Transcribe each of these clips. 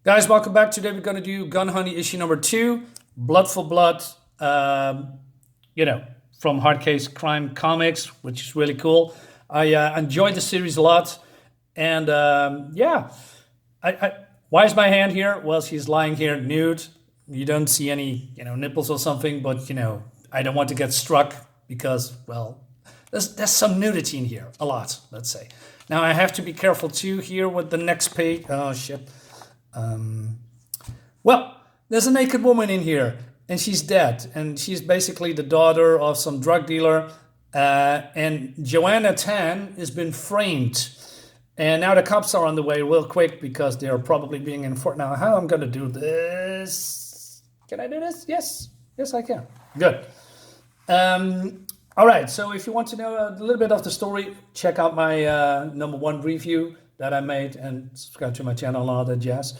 Guys, welcome back. Today we're going to do Gun Honey issue number 2, Blood for Blood, from Hard Case Crime Comics, which is really cool. I enjoyed the series a lot. And why is my hand here? Well, she's lying here nude. You don't see any, nipples or something, but, I don't want to get struck because, well, there's some nudity in here, a lot, let's say. Now I have to be careful too here with the next page. Oh, shit. Well, there's a naked woman in here, and she's dead, and she's basically the daughter of some drug dealer, and Joanna Tan has been framed, and now the cops are on the way real quick because they're probably being enforced. Now, how I'm gonna do this? Can I do this? Yes, I can. Good. All right, so if you want to know a little bit of the story, check out my #1 review that I made and subscribe to my channel and all that jazz.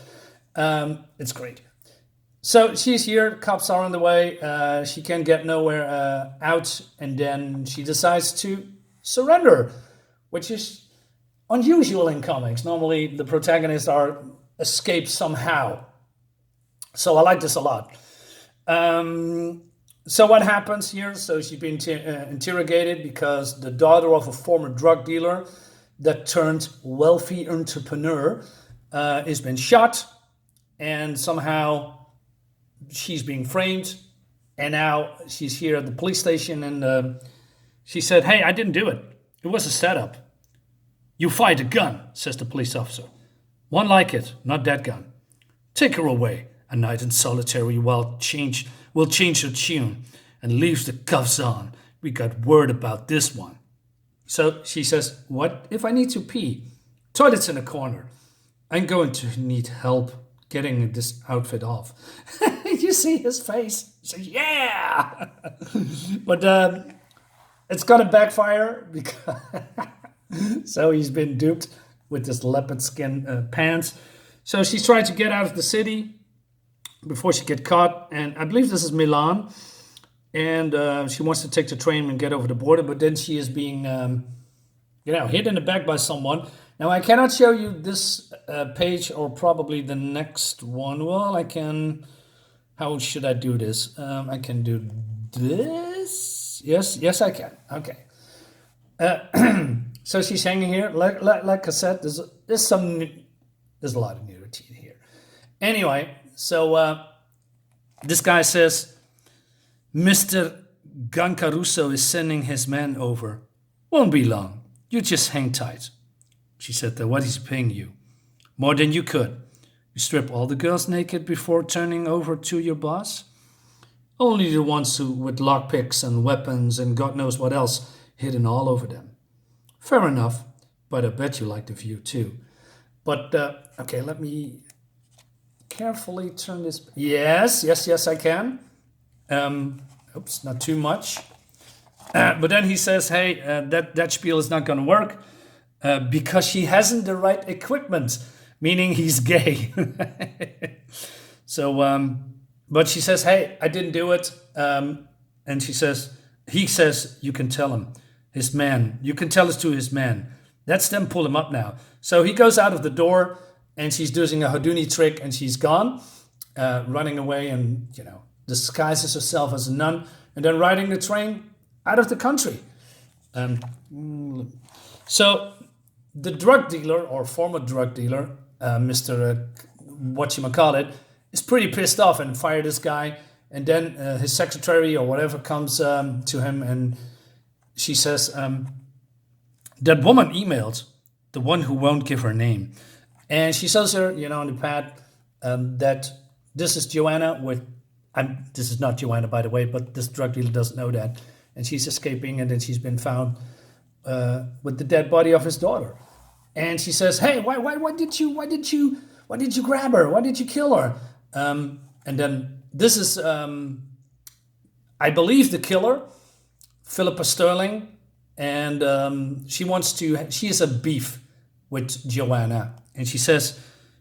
It's great. So she's here, cops are on the way, she can't get nowhere out, and then she decides to surrender, which is unusual in comics. Normally the protagonists are escaped somehow. So I like this a lot. So what happens here? So she's been interrogated because the daughter of a former drug dealer that turned wealthy entrepreneur has been shot, and somehow she's being framed, and now she's here at the police station, and she said, "Hey, I didn't do it. It was a setup." "You fired a gun," says the police officer. "One like it, not that gun. Take her away. A night in solitary will change her tune and leaves the cuffs on. We got word about this one." So she says, "What if I need to pee? Toilet's in the corner. I'm going to need help getting this outfit off." You see his face. He says, "Yeah!" But it's gonna backfire because so he's been duped with this leopard skin pants. So she's trying to get out of the city before she gets caught, and I believe this is Milan, and she wants to take the train and get over the border, but then she is being hit in the back by someone. Now I cannot show you this page or probably the next one. Well, I can. How should I do this? I can do this. Yes, I can. Okay. So she's hanging here, like I said. There's a lot of nudity in here. Anyway, so this guy says, "Mr. Gancaruso is sending his men over. Won't be long. You just hang tight." She said, "What is he paying you?" "More than you could. You strip all the girls naked before turning over to your boss?" "Only the ones with lockpicks and weapons and God knows what else hidden all over them." "Fair enough, but I bet you like the view too." But, okay, let me carefully turn this. Yes, I can. Oops, not too much. But then he says, "Hey, that spiel is not going to work because she hasn't the right equipment," meaning he's gay. So, but she says, "Hey, I didn't do it." And he says, "You can tell him, his man. You can tell this to his man. That's them, pull him up now." So he goes out of the door, and she's doing a Houdini trick, and she's gone, running away, and disguises herself as a nun, and then riding the train out of the country. So the drug dealer, or former drug dealer, Mr. Whatchamacallit, is pretty pissed off and fired this guy. And then his secretary or whatever comes to him, and she says, "That woman emailed, the one who won't give her name." And she says her, on the pad, that this is Joanna this is not Joanna, by the way, but this drug dealer doesn't know that. And she's escaping, and then she's been found with the dead body of his daughter. And she says, "Hey, why did you grab her? Why did you kill her?" And then this is, I believe, the killer, Philippa Sterling, and she has a beef with Joanna. And she says,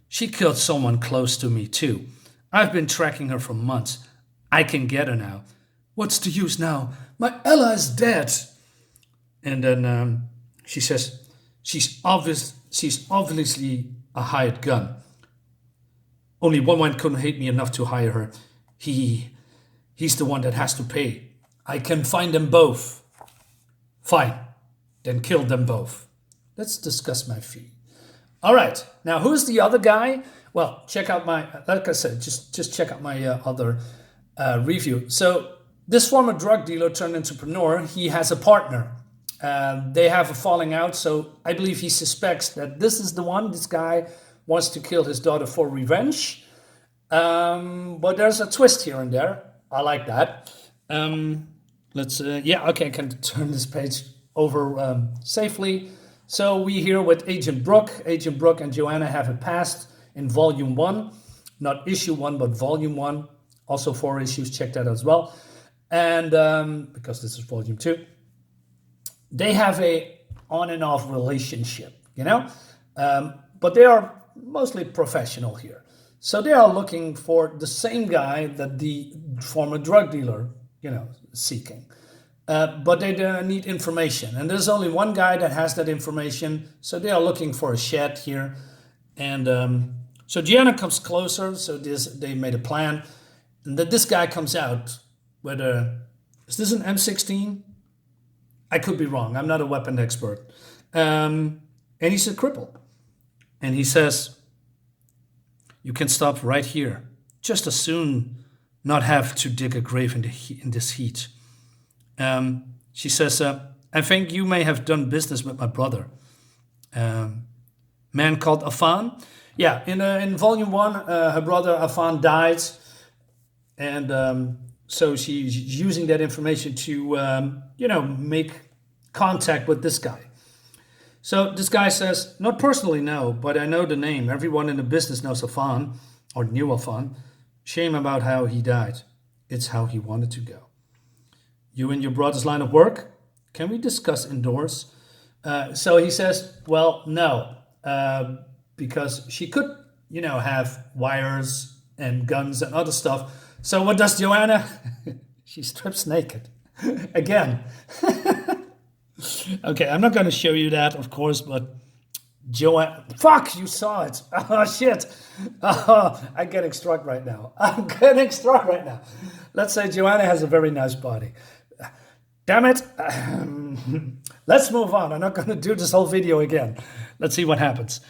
"She killed someone close to me too. I've been tracking her for months. I can get her now. What's the use now? My Ella's dead." And then she says, she's obviously a hired gun. Only one man couldn't hate me enough to hire her. He's the one that has to pay. I can find them both. Fine, then kill them both. Let's discuss my fee. All right, now who's the other guy? Well, check out my, like I said, just check out my other review. So this former drug dealer turned entrepreneur, he has a partner. They have a falling out, so I believe he suspects that this is the one, this guy wants to kill his daughter for revenge. But there's a twist here and there. I like that. Yeah, okay, I can turn this page over safely. So we here with Agent Brooke. Agent Brooke and Joanna have a past in volume 1, not issue 1, but volume 1. Also 4 issues, check that as well. And because this is volume 2, they have a on and off relationship, you know, but they are mostly professional here. So they are looking for the same guy that the former drug dealer, you know, seeking. But they need information. And there's only one guy that has that information. So they are looking for a shed here. And so Gianna comes closer. So they made a plan. And that this guy comes out with is this an M16? I could be wrong. I'm not a weapon expert. And he's a cripple. And he says, you can stop right here. Just as soon not have to dig a grave in this heat. She says, I think you may have done business with my brother. Man called Afan. Yeah, in volume 1, her brother Afan died. And so she's using that information to, you know, make contact with this guy. So this guy says, not personally, no, but I know the name. Everyone in the business knows Afan, or knew Afan. Shame about how he died. It's how he wanted to go. You and your brother's line of work? Can we discuss indoors? So he says, well, no, because she could, you know, have wires and guns and other stuff. So what does Joanna? She strips naked. Again. Okay, I'm not going to show you that, of course, but Joanna... Fuck, you saw it. Oh, shit. Oh, I'm getting struck right now. Let's say Joanna has a very nice body. Damn it. Let's move on. I'm not going to do this whole video again. Let's see what happens.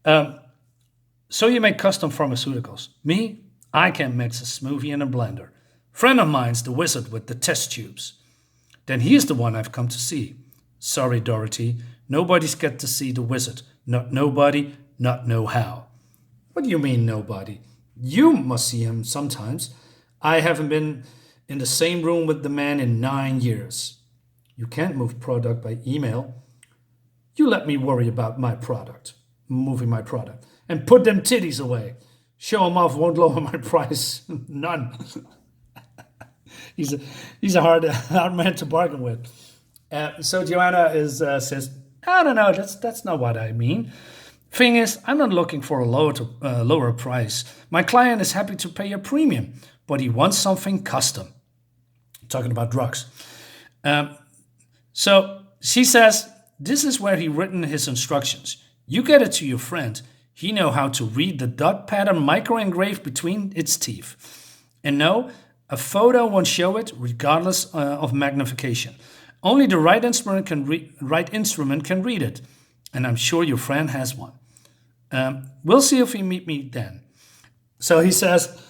So you make custom pharmaceuticals. Me? I can mix a smoothie in a blender. Friend of mine's the wizard with the test tubes. Then he's the one I've come to see. Sorry, Dorothy. Nobody's get to see the wizard. Not nobody, not know how. What do you mean, nobody? You must see him sometimes. I haven't been in the same room with the man in 9 years. You can't move product by email. You let me worry about my product, moving my product, and put them titties away. Show him off won't lower my price. None. He's a hard man to bargain with. So Joanna says, I don't know, that's not what I mean. Thing is, I'm not looking for a lower price. My client is happy to pay a premium, but he wants something custom. Talking about drugs. So she says, this is where he written his instructions. You get it to your friend. He know how to read the dot pattern micro-engraved between its teeth. And no, a photo won't show it regardless of magnification. Only the right instrument can read it. And I'm sure your friend has one. We'll see if you meet me then. So he says,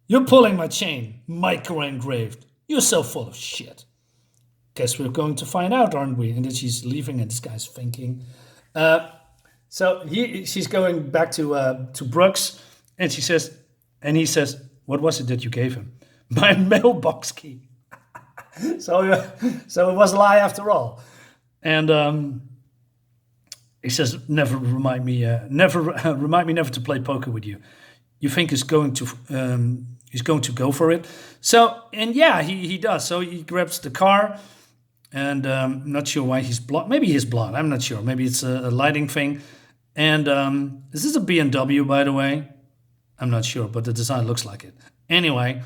you're pulling my chain, micro-engraved. You're so full of shit. Guess we're going to find out, aren't we? And then she's leaving and this guy's thinking. So she's going back to Brooks and he says, what was it that you gave him? My mailbox key. So it was a lie after all. And he says, remind me never to play poker with you. You think he's going to go for it? So, and yeah, he does. So he grabs the car, and I'm not sure why he's blonde. Maybe he's blonde. I'm not sure. Maybe it's a lighting thing. And is this a BMW, by the way? I'm not sure, but the design looks like it. Anyway,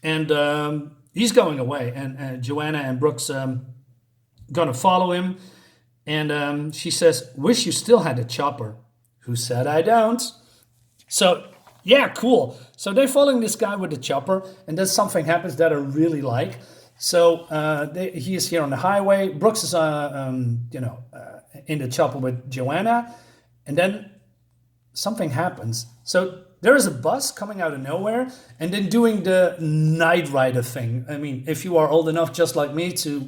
and he's going away, and Joanna and Brooks gonna follow him. And she says, wish you still had a chopper. Who said I don't? So Yeah, cool. So they're following this guy with the chopper, and then something happens that I really like. So he is here on the highway. Brooks is, in the chopper with Joanna, and then something happens. So there is a bus coming out of nowhere, and then doing the Knight Rider thing. I mean, if you are old enough, just like me, to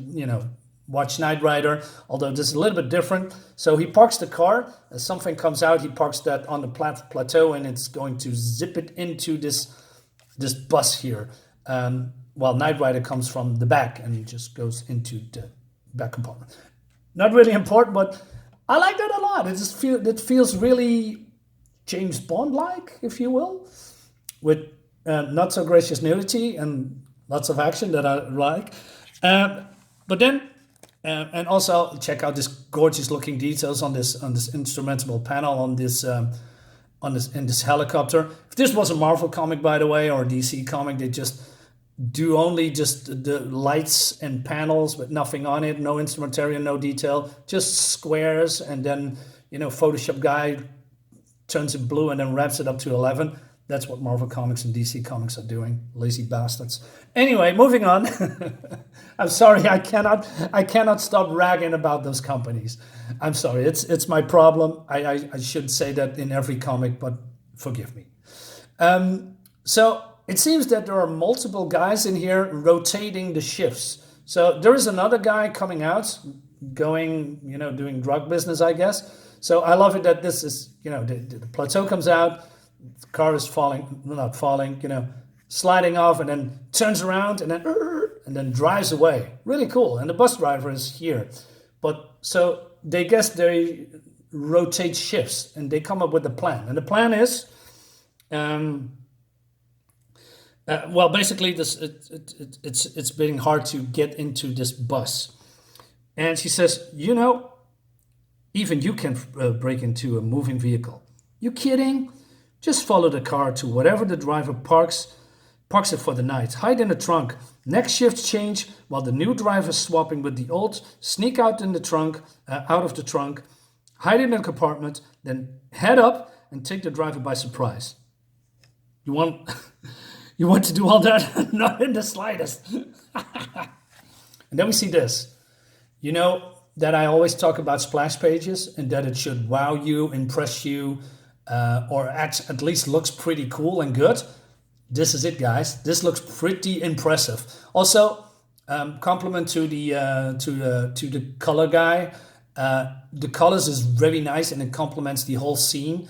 watch Knight Rider, although this is a little bit different. So he parks the car, as something comes out, he parks that on the plateau, and it's going to zip it into this bus here. While Knight Rider comes from the back and just goes into the back compartment. Not really important, but I like that a lot. It feels really James Bond-like, if you will, with not so gracious nudity and lots of action that I like. But then, and also check out this gorgeous looking details on this instrumental panel on this in this helicopter. If this was a Marvel comic, by the way, or a DC comic, they just do only just the lights and panels with nothing on it, no instrumentarium, no detail, just squares, and then Photoshop guy turns it blue and then wraps it up to 11. That's what Marvel Comics and DC Comics are doing. Lazy bastards. Anyway, moving on. I'm sorry, I cannot stop ragging about those companies. I'm sorry, it's my problem. I should say that in every comic, but forgive me. So it seems that there are multiple guys in here rotating the shifts. So there is another guy coming out, going, doing drug business, I guess. So I love it that this is, the plateau comes out, the car is not falling, sliding off, and then turns around and then drives away. Really cool. And the bus driver is here. But so they rotate shifts, and they come up with a plan. And the plan is, basically it's been hard to get into this bus. And she says, even you can break into a moving vehicle. You kidding? Just follow the car to whatever the driver parks it for the night. Hide in the trunk. Next shift change while the new driver's swapping with the old. Sneak out in the trunk, out of the trunk. Hide in the compartment. Then head up and take the driver by surprise. You want to do all that? Not in the slightest. And then we see this. That I always talk about splash pages and that it should wow you, impress you, or at least looks pretty cool and good. This is it, guys. This looks pretty impressive. Also, compliment to the color guy. The colors is very nice and it complements the whole scene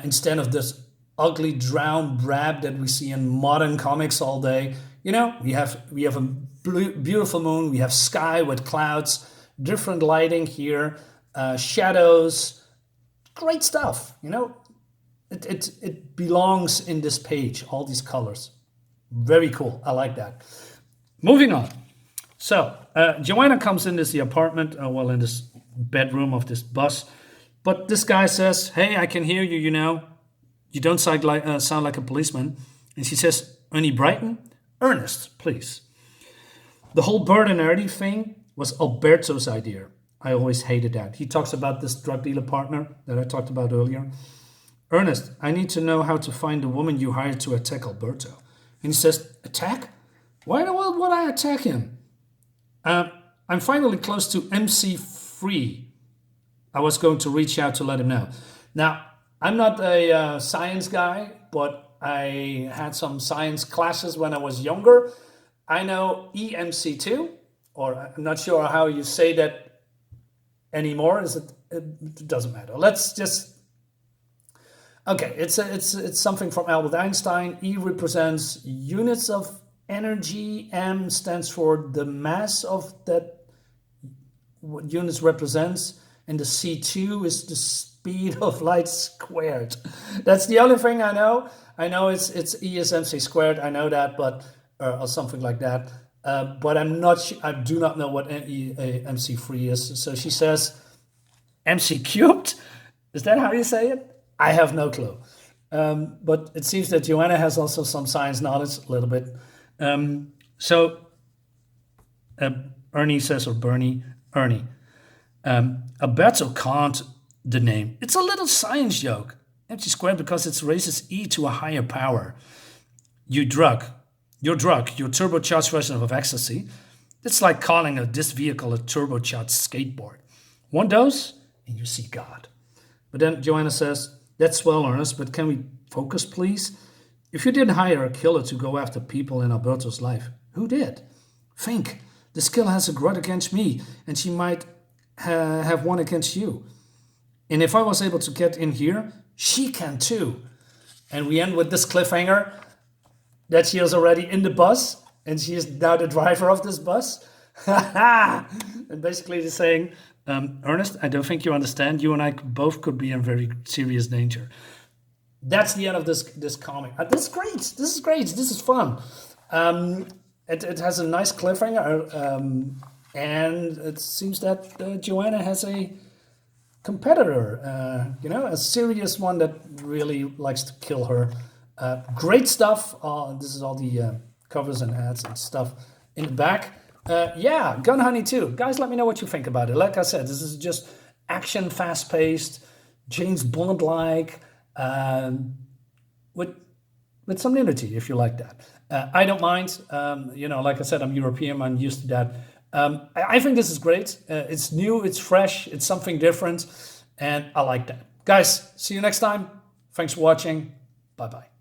instead of this ugly drowned brab that we see in modern comics all day. We have a beautiful moon. We have sky with clouds. Different lighting here, shadows, great stuff. It belongs in this page. All these colors, very cool. I like that. Moving on. So Joanna comes in the apartment, in this bedroom of this bus, but this guy says, "Hey, I can hear you. You don't sound like a policeman." And she says, "Ernie Brighton, Ernest, please." The whole Bert and Ernie thing was Alberto's idea. I always hated that. He talks about this drug dealer partner that I talked about earlier. "Ernest, I need to know how to find the woman you hired to attack Alberto." And he says, "Attack? Why in the world would I attack him? I'm finally close to MC Free. I was going to reach out to let him know." Now, I'm not a science guy, but I had some science classes when I was younger. I know EMC2, or I'm not sure how you say that anymore. It doesn't matter. Let's just... Okay, it's something from Albert Einstein. E represents units of energy. M stands for the mass of that what units represents. And the C2 is the speed of light squared. That's the only thing I know. I know it's E is MC squared. I know that, but or something like that. But I'm not. I do not know what MC free is. So she says, "MC cubed." Is that how you say it? I have no clue. But it seems that Joanna has also some science knowledge, a little bit. Ernie says, or Bernie, Ernie. Alberto can't the name. It's a little science joke. Empty squared because it raises E to a higher power. Your drug, your turbocharged version of ecstasy. It's like calling this vehicle a turbocharged skateboard. One dose, and you see God. But then Joanna says, that's well, Ernest, but can we focus, please? If you didn't hire a killer to go after people in Alberto's life, who did? Think. This killer has a grudge against me, and she might have one against you. And if I was able to get in here, she can too. And we end with this cliffhanger that she is already in the bus, and she is now the driver of this bus. And basically they're saying, Ernest, I don't think you understand. You and I both could be in very serious danger. That's the end of this comic. This is great. This is great. This is fun. It has a nice cliffhanger, and it seems that Joanna has a competitor, a serious one that really likes to kill her. Great stuff. This is all the covers and ads and stuff in the back. Gun Honey 2. Guys, let me know what you think about it. Like I said, this is just action, fast-paced, James Bond-like, with some nudity, if you like that. I don't mind. Like I said, I'm European. I'm used to that. I think this is great. It's new. It's fresh. It's something different. And I like that. Guys, see you next time. Thanks for watching. Bye-bye.